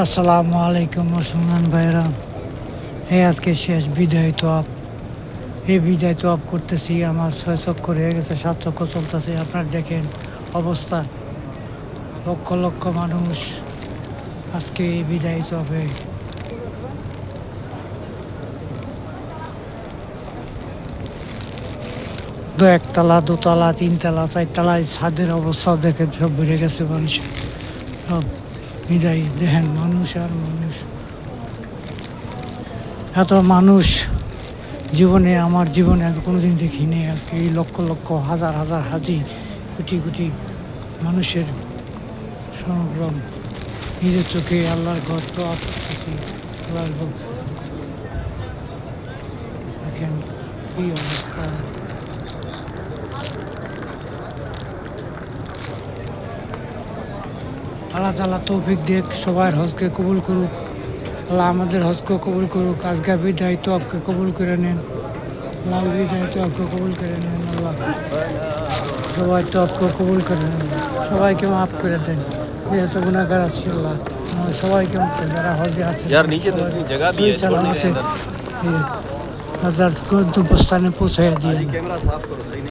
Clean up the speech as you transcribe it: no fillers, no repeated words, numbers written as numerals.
আসসালামু আলাইকুম মুসলমান ভাইরা। আজকে শেষ বিদায় তোয়াব। এই বিদায় তোয়াব করতেছি, আমার ৬ চক্কর হয়ে গেছে, ৭ চক্কর চলতেছে। আপনার দেখেন অবস্থা, লক্ষ লক্ষ মানুষ আজকে এই বিদায় তোয়াবে। একতলা, দোতলা, তিনতলা, চারতলায় ছাদের অবস্থা দেখেন, সব বেড়ে গেছে মানুষ। সব বিদায় দেখেন, মানুষ আর মানুষ, এত মানুষ জীবনে, আমার জীবনে আমি কোনোদিন দেখিনি। আজকে এই লক্ষ লক্ষ, হাজার হাজার, হাজি, কোটি কোটি মানুষের সংগ্রাম নিজের চোখে আল্লাহর ঘর তো আসতেছি। আল্লাহর ঘর দেখেন কি অবস্থা। আল্লাহ তাআলা তৌফিক দেখ, সবার হজকে কবুল করুক। আল্লাহ আমাদের হজকে কবুল করুক। আজকে বিদায় তো আপকে কবুল করে নেন। আল্লাহ বিদায় তো আপকে কবুল করে নেন। আল্লাহ সবাই তো আপকে কবুল করে নেন, সবাইকে মাফ করে দেন। যেহেতু গুনাহগার আছি, আল্লাহ আমার সবাইকে মাফ করে, যারা হজে আছে সহি সালামতে হাজার গন্তব্যস্থানে পৌঁছাইয়া দিয়ে।